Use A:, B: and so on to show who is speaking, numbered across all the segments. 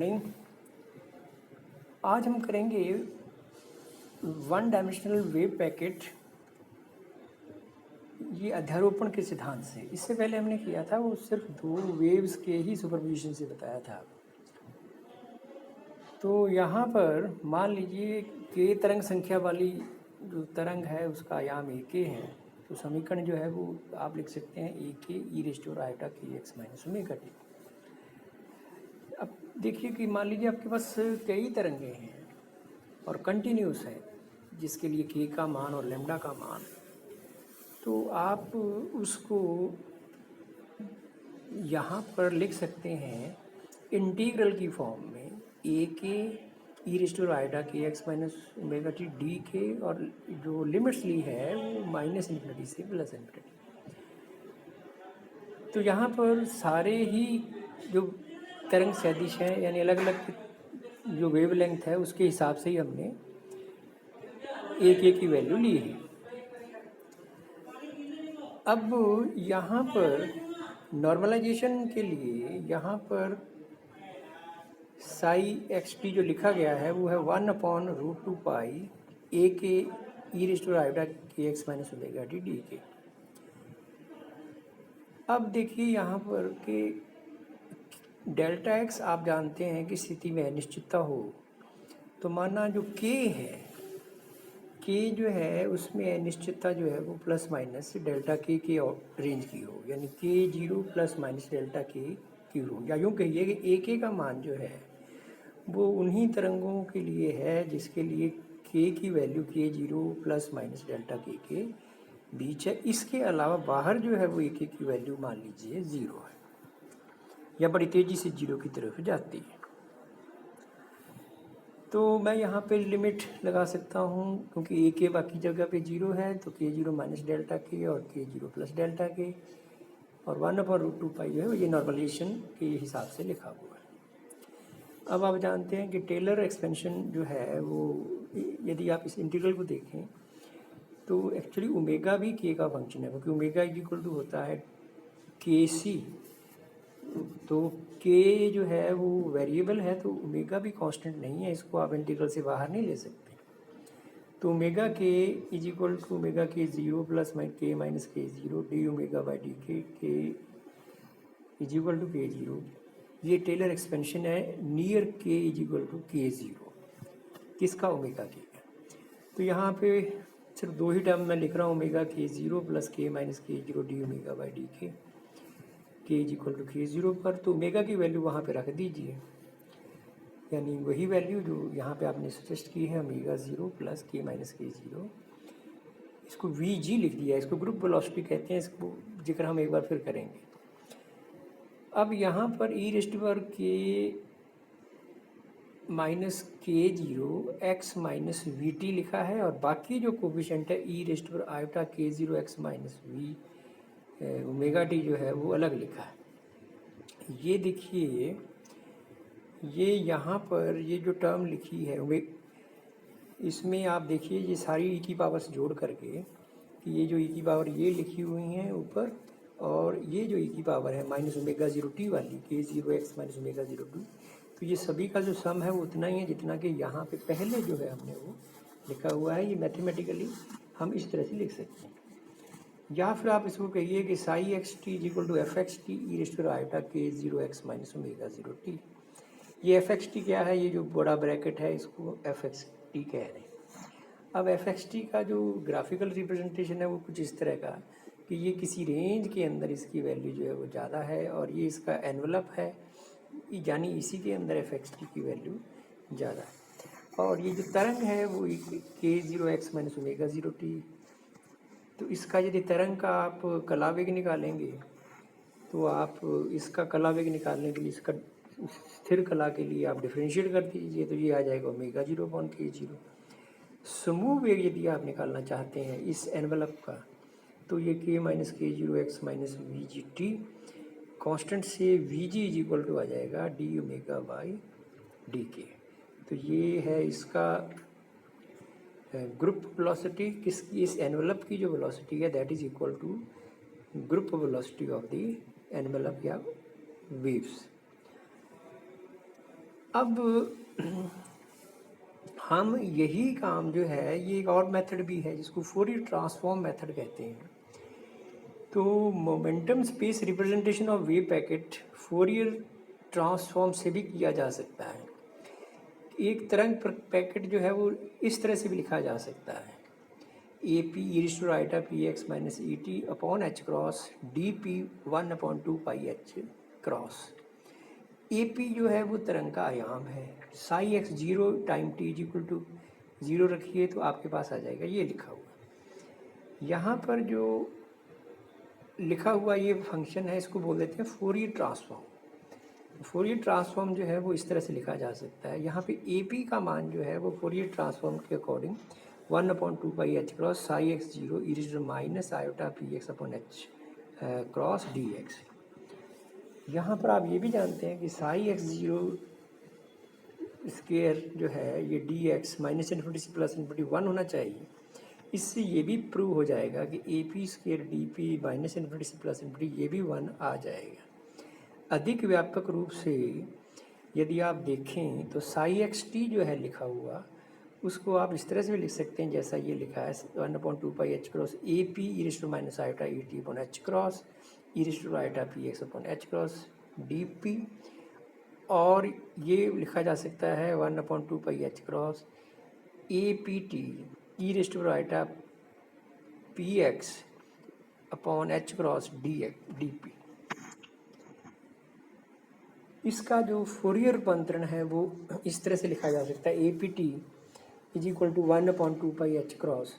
A: Morning. आज हम करेंगे वन डायमेंशनल वेव पैकेट, ये अध्यारोपण के सिद्धांत से। इससे पहले हमने किया था वो सिर्फ दो वेव्स के ही सुपरपोजिशन से बताया था। तो यहाँ पर मान लीजिए के तरंग संख्या वाली जो तरंग है उसका आयाम ए के है, तो समीकरण जो है वो आप लिख सकते हैं ए के ई रेज़ टू आयोटा के एक्स माइनस ओमेगा टी। अब देखिए कि मान लीजिए आपके पास कई तरंगें हैं और कंटिन्यूस है, जिसके लिए के का मान और लेमडा का मान, तो आप उसको यहाँ पर लिख सकते हैं इंटीग्रल की फॉर्म में ए के ई रेज़ टू आयोटा के x minus omega T D के, और जो लिमिट्स ली है वो माइनस इन्फिनिटी से प्लस इन्फिनिटी। तो यहाँ पर सारे ही जो तरंग सदिश हैं, यानी अलग अलग जो वेवलेंथ है उसके हिसाब से ही हमने एक एक की वैल्यू ली है। अब यहाँ पर नॉर्मलाइजेशन के लिए यहाँ पर साई एक्स टी जो लिखा गया है वो है 1/√2 पाई ए के ई रेज़ टू आयोटा के x minus omega T D के। अब देखिए यहाँ पर कि डेल्टा एक्स आप जानते हैं कि स्थिति में अनिश्चितता हो, तो माना जो के है, के जो है उसमें अनिश्चितता जो है वो प्लस माइनस डेल्टा के रेंज की हो, यानी के जीरो प्लस माइनस डेल्टा के की हो, या यूँ कहिए कि ए के का मान जो है वो उन्हीं तरंगों के लिए है जिसके लिए के की वैल्यू के जीरो प्लस माइनस डेल्टा के बीच है। इसके अलावा बाहर जो है वो ए के की वैल्यू मान लीजिए ज़ीरो है या बड़ी तेज़ी से जीरो की तरफ जाती है। तो मैं यहाँ पे लिमिट लगा सकता हूँ, क्योंकि ए के बाकी जगह पे जीरो है, तो के जीरो माइनस डेल्टा के और के जीरो प्लस डेल्टा के, और 1/√2 पाई जो है ये नॉर्मलाइजेशन के हिसाब से लिखा हुआ है। अब आप जानते हैं कि टेलर एक्सपेंशन जो है वो, यदि आप इस इंटीग्रल को देखें तो एक्चुअली ओमेगा भी के का फंक्शन है, क्योंकि ओमेगा इक्वल टू होता है के सी। तो के जो है वो वेरिएबल है, तो ओमेगा भी कांस्टेंट नहीं है, इसको आप इंटीग्रल से बाहर नहीं ले सकते। तो ओमेगा के इज इक्वल टू ओमेगा के ज़ीरो प्लस के minus k zero D omega by D के इज इक्वल टू के ज़ीरो। ये टेलर एक्सपेंशन है नियर के इज इक्वल टू के ज़ीरो, किसका? ओमेगा के का। तो यहाँ पे सिर्फ दो ही टर्म मैं लिख रहा हूँ, ओमेगा के ज़ीरो प्लस के minus k zero D omega by D के इज इक्वल टू के ज़ीरो पर। तो ओमेगा की वैल्यू वहाँ पे रख दीजिए, यानी वही वैल्यू जो यहाँ पे आपने सजेस्ट की है, ओमेगा ज़ीरो प्लस के माइनस के ज़ीरो। इसको वी जी लिख दिया, इसको ग्रुप वेलोसिटी कहते हैं, इसको जिक्र हम एक बार फिर करेंगे। अब यहाँ पर ई रेज़ टू पावर के minus k zero x minus v t लिखा है, और बाकी जो कोफिशिएंट है e raise to power iota k zero x minus v omega t जो है वो अलग लिखा है। ये देखिए, ये यहाँ पर ये जो टर्म लिखी है इसमें आप देखिए ये सारी ई की पावर से जोड़ करके कि ये जो ई की पावर ये लिखी हुई हैं ऊपर, और ये जो ई की पावर है माइनस ओमेगा ज़ीरो टी वाली के zero x minus omega zero two, तो ये सभी का जो सम है वो उतना ही है जितना कि यहाँ पे पहले जो है हमने वो लिखा हुआ है। ये मैथमेटिकली हम इस तरह से लिख सकते हैं, या फिर आप इसको कहिए कि psi x t is equal to f x t e raise to iota k zero x minus omega zero t. ये एफ एक्स टी क्या है? ये जो बड़ा ब्रैकेट है इसको एफ एक्स टी कह रहे हैं। अब एफ एक्स टी का जो ग्राफिकल रिप्रेजेंटेशन है वो कुछ इस तरह का कि ये किसी रेंज के अंदर इसकी वैल्यू जो है वो ज़्यादा है, और ये इसका एनवलप है, यानी इसी के अंदर एफ एक्स टी की वैल्यू ज़्यादा है। और ये जो तरंग है वो के zero x minus omega zero T, तो इसका यदि तरंग का आप कला वेग निकालेंगे तो आप इसका कला वेग निकालने के लिए इसका स्थिर कला के लिए आप डिफरेंशिएट कर दीजिए, तो ये आ जाएगा ओमेगा ज़ीरो अपॉन के ज़ीरो। समूह वेग यदि आप निकालना चाहते हैं इस एनवलप का, तो ये k minus k zero x minus v g t constant से v g is equal to आ जाएगा डी ओमेगा बाई डी के। तो ये है इसका ग्रुप वेलोसिटी, किसकी? इस एनवलप की जो वेलोसिटी है that is equal to group velocity of the envelope या वेव्स। अब हम यही काम जो है, ये एक और मेथड भी है जिसको फोरियर ट्रांसफॉर्म मेथड कहते हैं। तो momentum space representation of wave packet Fourier transform से भी किया जा सकता है। एक तरंग पैकेट जो है वो इस तरह से भी लिखा जा सकता है, a p e to iota p x minus e t upon h cross d p 1/2 pi h cross. A p जो है वो तरंग का आयाम है, psi x 0 time t is equal to 0 रखिए तो आपके पास आ जाएगा ये लिखा हुआ। यहाँ पर जो लिखा हुआ ये फंक्शन है इसको बोल देते हैं फोरियर ट्रांसफॉर्म। फोरियर ट्रांसफॉर्म जो है वो इस तरह से लिखा जा सकता है। यहाँ पे ए पी का मान जो है वो फोरियर ट्रांसफॉर्म के according 1/2 pi h cross psi x 0 e to minus iota p x upon h cross d x. यहाँ पर आप ये भी जानते हैं कि साई एक्स 0 स्क्वेयर जो है ये डी एक्स माइनस इन्फिनिटी से प्लस इन्फिनिटी 1 होना चाहिए। इससे ये भी प्रूव हो जाएगा कि A P square D P minus infinity से प्लस इन्फिनिटी ये भी 1 आ जाएगा। अधिक व्यापक रूप से यदि आप देखें तो साई एक्स टी जो है लिखा हुआ उसको आप इस तरह से भी लिख सकते हैं जैसा ये लिखा है 1/2 pi h cross a p e to minus iota e t upon h cross e to iota p x upon h cross d p. और ये लिखा जा सकता है 1/2 pi h cross a p t e to iota p x upon h cross d p. इसका जो Fourier रूपांतरण है वो इस तरह से लिखा जा सकता है, a p t is equal to 1/2 pi h cross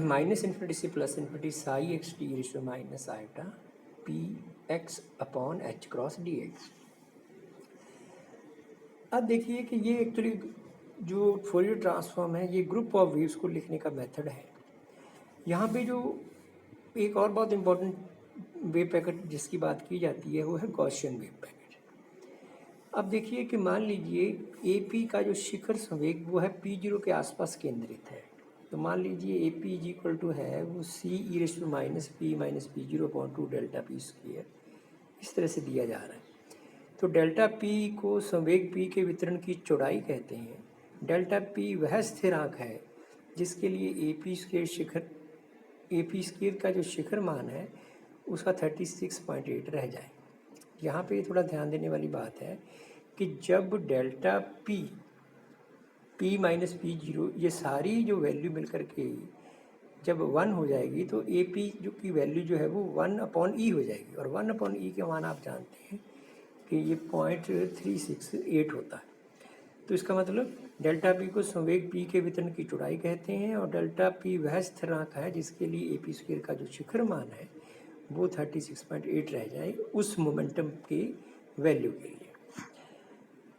A: minus infinity से plus infinity psi x t e minus iota p x upon h cross d x. अब देखिए कि ये एक्चुअली जो फोरियर ट्रांसफॉर्म है ये ग्रुप ऑफ वेव्स को लिखने का मेथड है। यहाँ पे जो एक और बहुत इम्पोर्टेंट वेव पैकेट जिसकी बात की जाती है वो है गॉसियन वेव पैकेट। अब देखिए कि मान लीजिए ए पी का जो शिखर संवेग वो है पी 0 के आसपास केंद्रित है। तो मान लीजिए a p is equal to है वो c e to minus p 0/2 delta p square इस तरह से दिया जा रहा है। तो डेल्टा पी को संवेग पी के वितरण की चौड़ाई कहते हैं। डेल्टा पी वह स्थिरांक है जिसके लिए ए पी स्क्वायर का जो शिखर मान है उसका 36.8 रह जाए। यहाँ पे थोड़ा ध्यान देने वाली बात है कि जब डेल्टा पी माइनस पी 0 ये सारी जो वैल्यू मिलकर के जब 1 हो जाएगी तो ए पी जो की वैल्यू जो है वो 1/e हो जाएगी। और 1/e के मान आप जानते हैं कि ये 0.368 होता है। तो इसका मतलब डेल्टा पी को संवेग पी के वितरण की चौड़ाई कहते हैं और डेल्टा पी वह स्थिरांक है जिसके लिए ए पी स्क्वायर का जो शिखर मान है वो 36.8 रह जाए उस मोमेंटम की वैल्यू के लिए।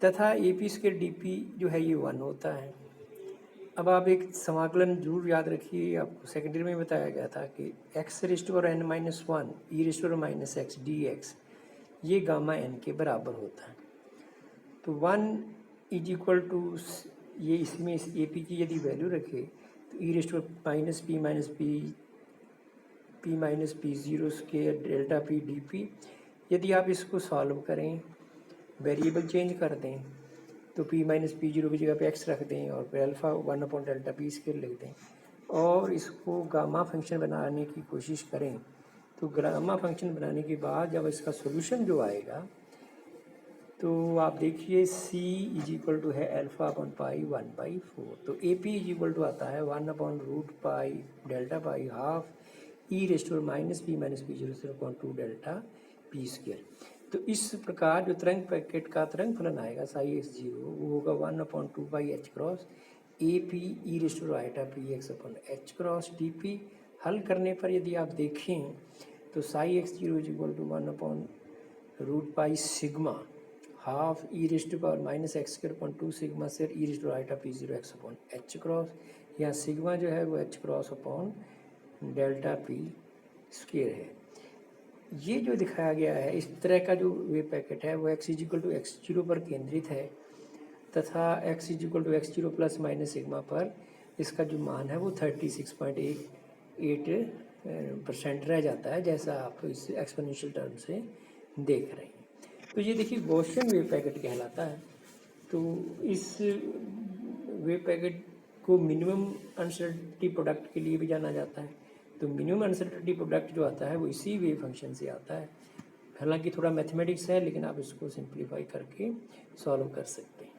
A: तथा A P square D P जो है ये 1 होता है। अब आप एक समाकलन जरूर याद रखिए, आपको सेकेंडरी में बताया गया था कि एक्स रेस्ट पर n माइनस 1 ई रेस्ट पर माइनस एक्स डी एक्स ये गामा n के बराबर होता है। तो 1 इज इक्वल टू ये इसमें इस ए पी की यदि वैल्यू रखे तो ई रेस्ट पर minus P 0 square delta P D P. यदि आप इसको सॉल्व करें वेरिएबल चेंज कर दें तो p माइनस पी 0 की जगह पे x रख दें और फिर अल्फ़ा 1/डेल्टा पी स्क्वायर लिख दें और इसको गामा फंक्शन बनाने की कोशिश करें। तो गामा फंक्शन बनाने के बाद जब इसका सोल्यूशन जो आएगा तो आप देखिए c इज इक्वल टू है α/पाई 1/4। तो a p is equal to आता है 1/√पाई delta pi half e raised पर minus p 0/2 delta p square. तो इस प्रकार जो तरंग पैकेट का तरंग फलन आएगा साई एक्स 0 वो होगा 1/2 pi h cross a p e raised पर iota p x upon h cross d p. हल करने पर यदि आप देखें तो psi x 0 is equal to 1/√पाई sigma half e raised power minus x square upon 2 sigma square e raised iota p 0 x upon h cross. यहाँ sigma जो है वो h cross upon delta p square है। ये जो दिखाया गया है इस तरह का जो वेव पैकेट है वो x is equal to x 0 पर केंद्रित है तथा x is equal to x 0 plus minus sigma पर इसका जो मान है वो 36.8% रह जाता है जैसा आप इस एक्सपोनेंशियल टर्म से देख रहे हैं। तो ये देखिए गॉसियन वेव पैकेट कहलाता है। तो इस वेव पैकेट को मिनिमम अनसर्टेनिटी प्रोडक्ट के लिए भी जाना जाता है। तो मिनिमम अनसर्टेनिटी प्रोडक्ट जो आता है वो इसी वेव फंक्शन से आता है। हालांकि थोड़ा मैथमेटिक्स है, लेकिन आप इसको सिंप्लीफाई करके सॉल्व कर सकते हैं।